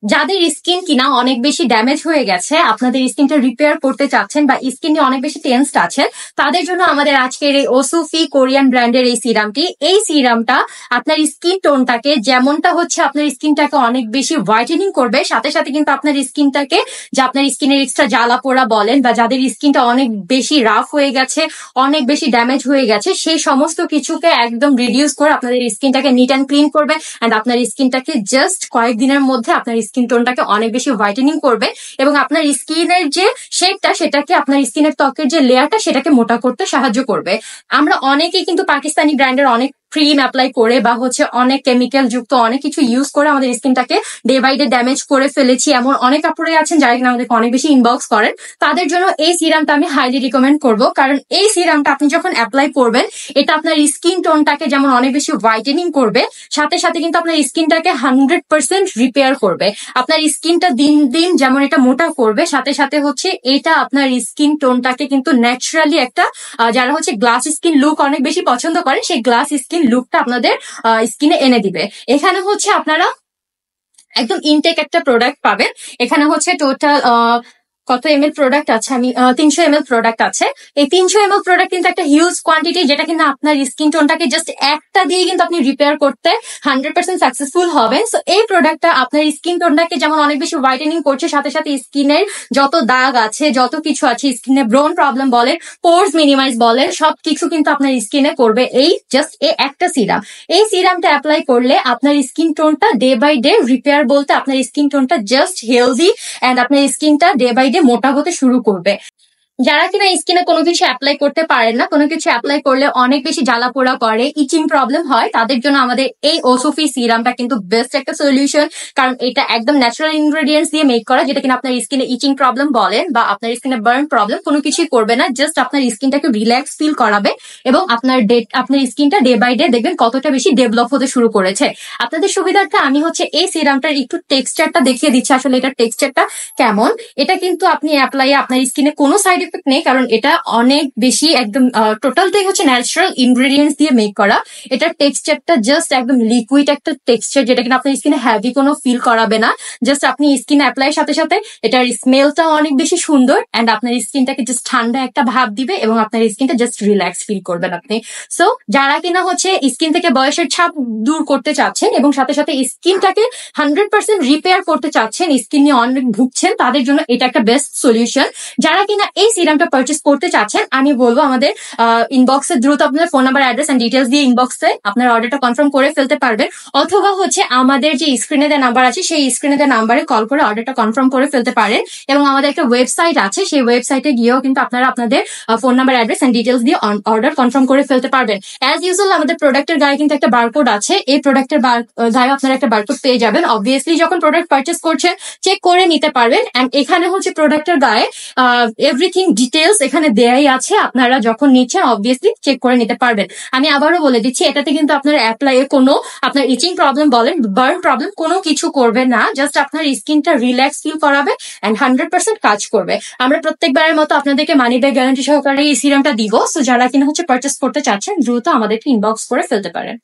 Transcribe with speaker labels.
Speaker 1: যাদের স্কিন কিনা অনেক বেশি ড্যামেজ হয়ে গেছে, আপনাদের স্কিনটা রিপেয়ার করতে চাচ্ছেন বা স্কিন নিয়ে অনেক বেশি টেনসড আছে, তাদের জন্য আমাদের আজকের এই ওসুফি কোরিয়ান ব্র্যান্ডের এই সিরামটা আপনার স্কিন টোনটাকে যেমনটা হচ্ছে আপনার স্কিনটাকে অনেক বেশি হোয়াইটেনিং করবে, সাথে সাথে কিন্তু আপনার স্কিনটাকে, যে আপনার স্কিনের এক্সট্রা জ্বালা পোড়া বলেন বা যাদের স্কিনটা অনেক বেশি রাফ হয়ে গেছে, অনেক বেশি ড্যামেজ হয়ে গেছে, সেই সমস্ত কিছুকে একদম রিডিউস করে আপনাদের স্কিনটাকে নিট অ্যান্ড ক্লিন করবে অ্যান্ড আপনার স্কিনটাকে জাস্ট কয়েকদিনের মধ্যে আপনার স্কিন টোনটাকে অনেক বেশি হোয়াইটেনিং করবে এবং আপনার স্কিনের যে শেপটা সেটাকে, আপনার স্কিনের ত্বকের যে লেয়ারটা সেটাকে মোটা করতে সাহায্য করবে। আমরা অনেকেই কিন্তু পাকিস্তানি ব্র্যান্ডের অনেক ক্রিম অ্যাপ্লাই করে বা হচ্ছে অনেক কেমিক্যাল যুক্ত অনেক কিছু ইউজ করে আমাদের স্কিনটাকে ডে বাই ডে ড্যামেজ করে ফেলেছি। এমন অনেক কাপড়ে আছেন যারা কিনা আমাদেরকে অনেক বেশি ইনবক্স করেন। তাদের জন্য এই সিরামটা আমি হাইলি রিকমেন্ড করবো, কারণ এই সিরামটা আপনি যখন অ্যাপ্লাই করবেন এটা আপনার স্কিন টোনটাকে যেমন অনেক বেশি হোয়াইটেনিং করবে, সাথে সাথে কিন্তু আপনার স্কিনটাকে 100% রিপেয়ার করবে। আপনার স্কিনটা দিন দিন যেমন এটা মোটা করবে, সাথে সাথে হচ্ছে এটা আপনার স্কিন টোনটাকে কিন্তু ন্যাচারালি একটা, যারা হচ্ছে গ্লাস স্কিন লুক অনেক বেশি পছন্দ করে, সেই গ্লাস স্কিন লুকটা আপনাদের স্কিনে এনে দিবে। এখানে হচ্ছে আপনারা একদম ইনটেক একটা প্রোডাক্ট পাবেন। এখানে হচ্ছে টোটাল কত এমএল প্রোডাক্ট আছে, আমি 300 ml প্রোডাক্ট আছে। এই 300 ml প্রোডাক্ট কিন্তু একটা হিউজ কোয়ান্টিটি, যেটা কিন্তু আপনার স্কিন টোনটাকে জাস্ট একটা দিয়ে কিন্তু আপনি রিপেয়ার করতে 100% সাকসেসফুল হবেন। সো এই প্রোডাক্টটা আপনার স্কিন টোনটাকে যেমন অনেক বেশি হোয়াইটেনিং করছে, সাথে সাথে স্কিনের যত দাগ আছে, যত কিছু আছে, স্কিনে ব্রোন প্রবলেম বলেন, পোর্স মিনিমাইজ বলেন, সবকিছু কিন্তু আপনার স্কিনে করবে এই জাস্ট এই একটা সিরাম। এই সিরামটা অ্যাপ্লাই করলে আপনার স্কিন টোনটা ডে বাই ডে রিপেয়ার, বলতে আপনার স্কিন টোনটা জাস্ট হেলদি অ্যান্ড আপনার স্কিনটা ডে বাই ডে মোটা হতে শুরু করবে। যারা কিনা স্কিনে কোনো কিছু অ্যাপ্লাই করতে পারেন না, কোনো কিছু অ্যাপ্লাই করলে অনেক বেশি জ্বালা পোড়া করে, ইচিং প্রবলেম হয়, তাদের জন্য আমাদের এই ওসুফি সিরামটা কিন্তু বেস্ট একটা সলিউশন। কারণ এটা একদম ন্যাচারাল ইনগ্রেডিয়েন্টস দিয়ে মেক করা, যেটা কিনা আপনার স্কিনে ইচিং প্রবলেম বলেন বা আপনার স্কিনে বার্ন প্রবলেম কোনো কিছুই করবে না, জাস্ট আপনার স্কিনটাকে রিল্যাক্স ফিল করাবে এবং আপনার স্কিনটা ডে বাই ডে দেখবেন কতটা বেশি ডেভেলপ হতে শুরু করেছে। আপনাদের সুবিধার্থে আমি হচ্ছে এই সিরামটার একটু টেক্সচারটা দেখিয়ে দিচ্ছি, আসলে এটার টেক্সচারটা কেমন। এটা কিন্তু আপনি অ্যাপ্লাই, আপনার স্কিনে কোনো সাইড এফেক্ট নেই, কারণ এটা অনেক বেশি একদম টোটালটাই হচ্ছে ন্যাচারাল ইনগ্রেডিয়েন্টস দিয়ে মেক করা। এটার টেক্সচারটা জাস্ট একদম লিকুইড একটা টেক্সচার, যেটা কিনা আপনার স্কিনে হ্যাভি কোনো ফিল করাবে না। জাস্ট আপনি স্কিন অ্যাপ্লাইয়ের সাথে সাথে এটার স্মেলটাও অনেক বেশি সুন্দর অ্যান্ড আপনার স্কিনটাকে জাস্ট ঠান্ডা একটা ভাব দিবে এবং আপনার স্কিনটা জাস্ট রিল্যাক্স ফিল করবেন আপনি। সো যারা কিনা হচ্ছে স্কিন থেকে বয়সের ছাপ দূর করতে চাচ্ছেন এবং সাথে সাথে স্কিনটাকে 100% রিপেয়ার করতে চাচ্ছেন, স্কিন নিয়ে অনেক ভুগছেন, তাদের জন্য এটা একটা বেস্ট সলিউশন। যারা কিনা এই সিরামটা পারচেস করতে চাচ্ছেন, আমি বলবো আমাদের ইনবক্সে দ্রুত আপনার phone number, address and details দিয়ে ইনবক্সে আপনার অর্ডারটা কনফার্ম করে ফেলতে পারবেন, অথবা হচ্ছে আমাদের যে স্ক্রিনে দেওয়া নাম্বার আছে সেই স্ক্রিনে দেওয়া নাম্বারে কল করে অর্ডারটা কনফার্ম করে ফেলতে পারেন। এবং আমাদের একটা ওয়েবসাইট আছে, সেই ওয়েবসাইটে গিয়েও কিন্তু আপনারা আপনাদের phone number, address and details দিয়ে অর্ডার কনফার্ম করে ফেলতে পারবেন। অ্যাজ ইউজুয়াল আমাদের প্রোডাক্টের গায়ে কিন্তু একটা বারকোড আছে, এই প্রোডাক্টের গায়ে আপনারা একটা বারকোড পেয়ে যাবেন। অবভিয়াসলি যখন প্রোডাক্ট পারচেস করছেন চেক করে নিতে পারবেন। এন্ড এখানে হচ্ছে প্রোডাক্টের গায়ে এভরিথিং ডিটেলস এখানে দেয়াই আছে, আপনারা যখন নিচ্ছেন অবভিয়াসলি চেক করে নিতে পারবেন। আমি আবারও বলে দিচ্ছি, এটাতে কিন্তু আপনার অ্যাপ্লাই কোনো আপনার ইচিং প্রবলেম বলেন, বার্ন প্রবলেম কোনো কিছু করবে না, জাস্ট আপনার স্কিনটা রিল্যাক্স ফিল করাবে এন্ড 100% কাজ করবে। আমরা প্রত্যেকবারের মতো আপনাদেরকে মানি ব্যাক গ্যারান্টি সহকারে এই সিরামটা দিব। সো যারা কিনা হচ্ছে পারচেস করতে চাচ্ছেন দ্রুত আমাদেরকে ইনবক্স করে ফেলতে পারেন।